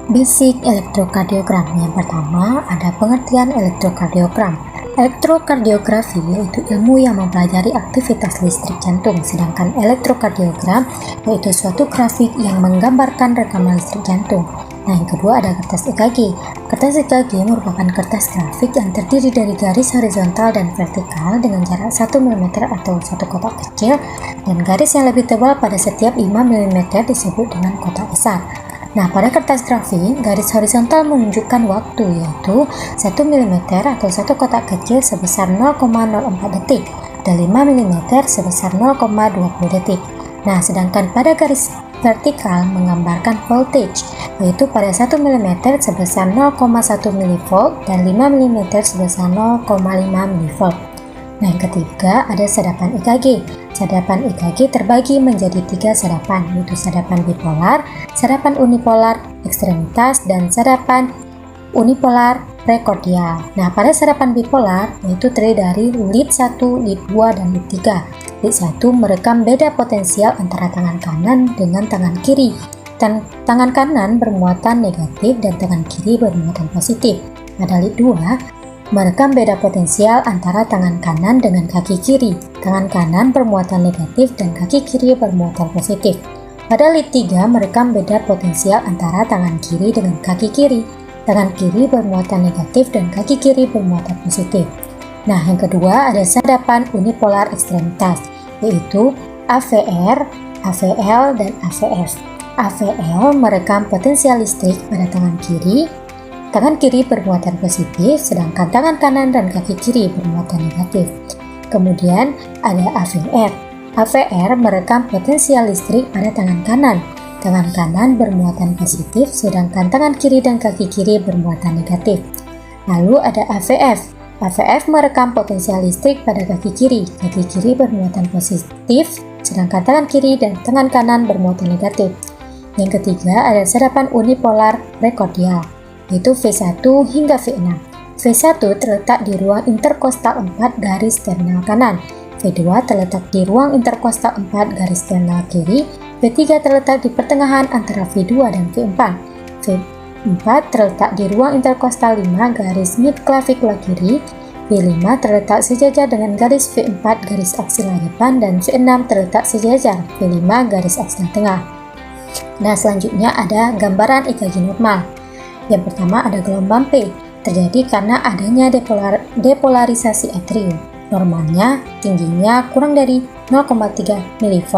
Basic elektrokardiogram. Yang pertama ada pengertian elektrokardiogram. Elektrokardiografi yaitu ilmu yang mempelajari aktivitas listrik jantung, sedangkan elektrokardiogram yaitu suatu grafik yang menggambarkan rekaman listrik jantung. Nah, yang kedua ada kertas EKG. Kertas EKG merupakan kertas grafik yang terdiri dari garis horizontal dan vertikal dengan jarak 1 mm atau satu kotak kecil, dan garis yang lebih tebal pada setiap 5 mm disebut dengan kotak besar. Nah, pada kertas grafik, garis horizontal menunjukkan waktu, yaitu 1 mm atau satu kotak kecil sebesar 0,04 detik, dan 5 mm sebesar 0,20 detik. Nah, sedangkan pada garis vertikal menggambarkan voltage, yaitu pada 1 mm sebesar 0,1 mV dan 5 mm sebesar 0,5 mV. Nah, yang ketiga ada sadapan EKG. Sadapan EKG terbagi menjadi 3 sadapan, yaitu sadapan bipolar, sadapan unipolar ekstremitas, dan sadapan unipolar prekordial. Nah, pada sadapan bipolar yaitu terdiri dari lead 1, lead 2, dan lead 3. Lead 1 merekam beda potensial antara tangan kanan dengan tangan kiri. Tangan kanan bermuatan negatif dan tangan kiri bermuatan positif. Pada lead 2 merekam beda potensial antara tangan kanan dengan kaki kiri. Tangan kanan bermuatan negatif dan kaki kiri bermuatan positif. Pada lead 3 merekam beda potensial antara tangan kiri dengan kaki kiri. Tangan kiri bermuatan negatif dan kaki kiri bermuatan positif. Nah, yang kedua ada sadapan unipolar ekstremitas, yaitu AVR, AVL, dan AVF. AVL merekam potensial listrik pada tangan kiri. Tangan kiri bermuatan positif, sedangkan tangan kanan dan kaki kiri bermuatan negatif. Kemudian ada AVR. AVR merekam potensial listrik pada tangan kanan. Tangan kanan bermuatan positif, sedangkan tangan kiri dan kaki kiri bermuatan negatif. Lalu ada AVF. AVF merekam potensial listrik pada kaki kiri. Kaki kiri bermuatan positif, sedangkan tangan kiri dan tangan kanan bermuatan negatif. Yang ketiga ada sadapan unipolar prekordial, yaitu V1 hingga V6. V1 terletak di ruang interkostal 4 garis sternal kanan. V2 terletak di ruang interkostal 4 garis sternal kiri. V3 terletak di pertengahan antara V2 dan V4. V4 terletak di ruang interkostal 5 garis midclavicular kiri. V5 terletak sejajar dengan garis V4 garis aksial depan, dan V6 terletak sejajar V5 garis aksial tengah. Nah, selanjutnya ada gambaran EKG normal. Yang pertama ada gelombang P, terjadi karena adanya depolarisasi atrium. Normalnya tingginya kurang dari 0,3 mV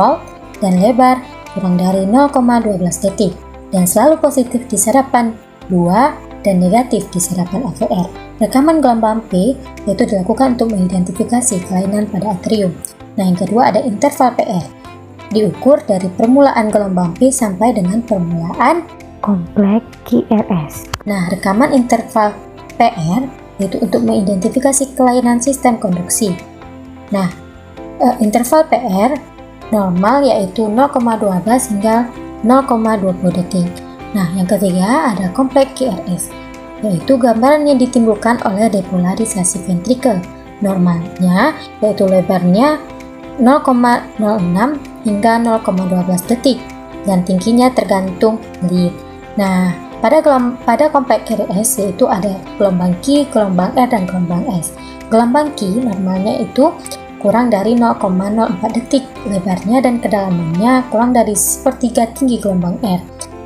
dan lebar kurang dari 0,12 detik, dan selalu positif di sadapan 2 dan negatif di sadapan AVR. Rekaman gelombang P yaitu dilakukan untuk mengidentifikasi kelainan pada atrium. Nah, yang kedua ada interval PR, diukur dari permulaan gelombang P sampai dengan permulaan kompleks QRS. Nah, rekaman interval PR yaitu untuk mengidentifikasi kelainan sistem konduksi. Nah, interval PR normal yaitu 0,12 hingga 0,20 detik. Nah, yang ketiga ada kompleks QRS, yaitu gambaran yang ditimbulkan oleh depolarisasi ventrikel. Normalnya yaitu lebarnya 0,06 hingga 0,12 detik dan tingginya tergantung lead. Nah, pada kompleks QRS yaitu ada gelombang Q, gelombang R, dan gelombang S. Gelombang Q normalnya itu kurang dari 0,04 detik lebarnya dan kedalamannya kurang dari sepertiga tinggi gelombang R.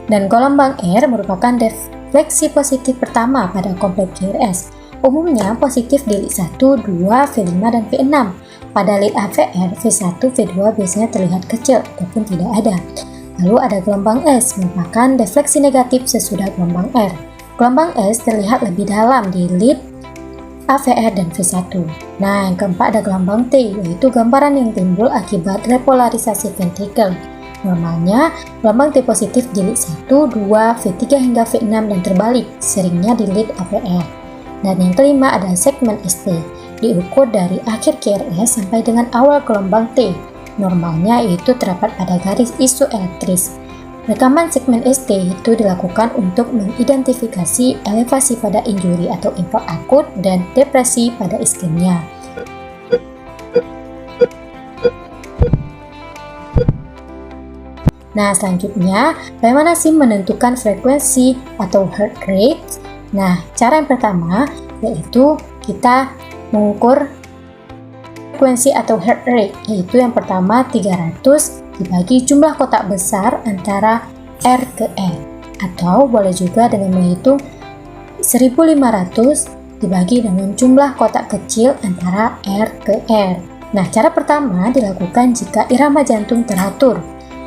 Dan gelombang R merupakan defleksi positif pertama pada kompleks QRS. Umumnya positif di lead 1, 2, V5, dan V6. Pada lead AVR, V1, V2 biasanya terlihat kecil ataupun tidak ada. Lalu ada gelombang S, merupakan defleksi negatif sesudah gelombang R. Gelombang S terlihat lebih dalam di lead AVR dan V1. Nah, yang keempat ada gelombang T, yaitu gambaran yang timbul akibat repolarisasi ventrikel. Normalnya, gelombang T positif di lead 1, 2, V3 hingga V6 dan terbalik, seringnya di lead AVR. Dan yang kelima ada segmen ST, diukur dari akhir QRS sampai dengan awal gelombang T. Normalnya itu terdapat pada garis isoelektris. Rekaman segmen ST itu dilakukan untuk mengidentifikasi elevasi pada injuri atau infark akut dan depresi pada iskemia. Nah, selanjutnya, bagaimana sih menentukan frekuensi atau heart rate? Nah, cara yang pertama yaitu kita mengukur frekuensi atau heart rate, yaitu yang pertama 300 dibagi jumlah kotak besar antara R ke R, atau boleh juga dengan menghitung 1500 dibagi dengan jumlah kotak kecil antara R ke R. Nah, cara pertama dilakukan jika irama jantung teratur.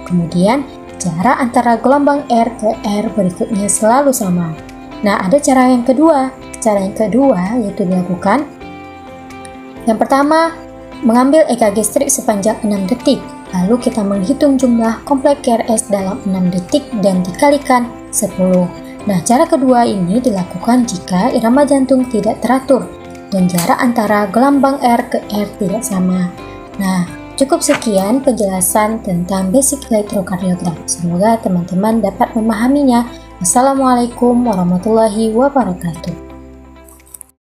Kemudian, jarak antara gelombang R ke R berikutnya selalu sama. Nah, ada cara yang kedua. Cara yang kedua yaitu dilakukan yang pertama, mengambil EKG strik sepanjang 6 detik. Lalu kita menghitung jumlah kompleks QRS dalam 6 detik dan dikalikan 10. Nah, cara kedua ini dilakukan jika irama jantung tidak teratur dan jarak antara gelombang R ke R tidak sama. Nah, cukup sekian penjelasan tentang basic elektrokardiogram. Semoga teman-teman dapat memahaminya. Wassalamualaikum warahmatullahi wabarakatuh.